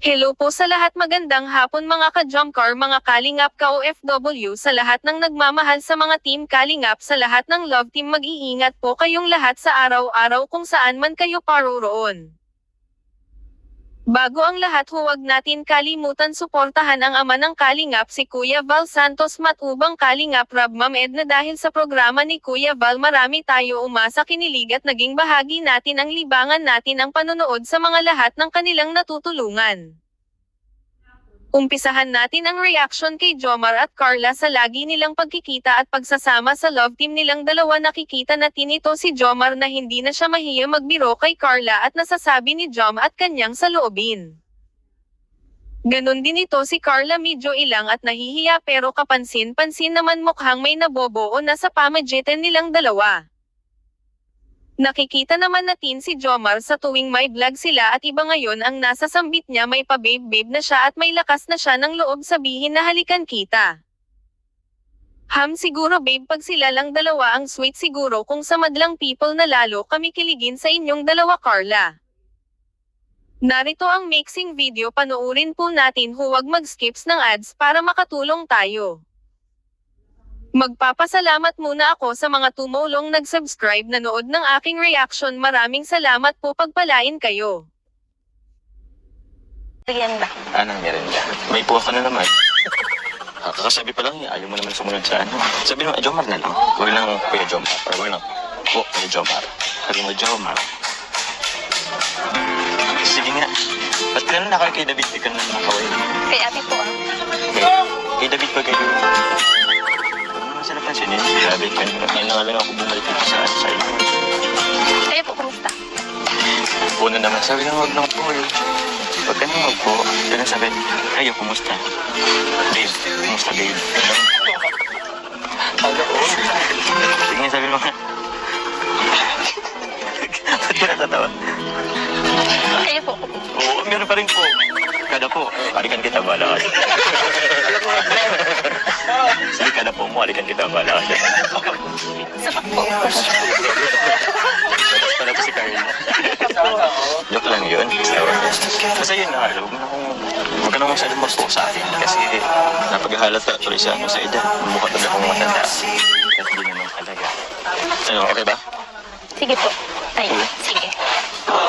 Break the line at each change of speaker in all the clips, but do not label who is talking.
Hello po sa lahat, magandang hapon mga ka-Jomcar, mga Kalingap ka-OFW, sa lahat ng nagmamahal sa mga Team Kalingap, sa lahat ng Love Team, mag-iingat po kayong lahat sa araw-araw kung saan man kayo paroroon. Bago ang lahat, huwag natin kalimutan suportahan ang ama ng Kalingap, si Kuya Val Santos, matubang Kalingap Rab Ma'am Edna. Dahil sa programa ni Kuya Val, marami tayo umasa, kinilig at naging bahagi natin ang libangan natin ang panonood sa mga lahat ng kanilang natutulungan. Umpisahan natin ang reaction kay Jomar at Carla sa lagi nilang pagkikita at pagsasama sa love team nilang dalawa. Nakikita natin ito si Jomar na hindi na siya mahiya magbiro kay Carla at nasasabi ni Jom at kanyang saloobin. Ganon din ito si Carla, medyo ilang at nahihiya pero kapansin-pansin naman mukhang may nabobuo na sa pamagitan nilang dalawa. Nakikita naman natin si Jomar sa tuwing may vlog sila at iba ngayon ang nasa sambit niya, may pa-babe-babe na siya at may lakas na siya ng loob sabihin na halikan kita. Siguro babe, pag sila lang dalawa ang sweet siguro, kung sa madlang people na lalo kami kiligin sa inyong dalawa Carla. Narito ang mixing video, panoorin po natin, huwag mag-skips ng ads para makatulong tayo. Magpapasalamat muna ako sa mga tumulong nag-subscribe, nanood ng aking reaction. Maraming salamat po, pagpalain kayo.
Merienda.
Anong merienda? May puha ka na naman. Kakasabi pa lang, ayaw mo naman sumunod sa ano. Sabi mo, Jomar na lang. Huwag lang Kuya Jomar. Or huwag lang, Kuya Jomar. Sabi mo, Jomar. Sige nga. Ba't ka na nakal kay David? Di ka na nakaway.
Kay ate po ah.
Kay David ba kayo? Masarap na siya niya. David ka na. Ngayon na nga lang ako bumalik dito sa inyo.
Kayo po, kumusta?
Puno naman. Sabi na, huwag lang po. Huwag ka na huwag po. Ganun sabi, kayo, kumusta? Babe, kumusta babe? Sige nga, sabi mo nga. Ba't ka natatawa?
Kayo po.
Oo, meron pa rin po. Kada po, halikan kita, bahala ka. Sige, kada po mo, halikan kita, bahala ka.
Sapak po.
Tapos pala po si Carla. Joke lang yun. Kasi yun na, huwag ka na masyadong mag-po sa akin. Kasi napaghahalata tuloy sa edad. Mukha tuloy akong matanda. Kasi di naman talaga. Ano, okay ba?
Sige po. Ay, sige.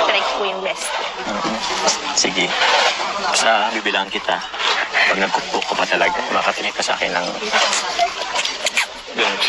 Try ko yung best.
Sige. Basta bibilang kita. Pag nagkukuk ka pa talaga, makatingin ka sa akin ng... Ganun.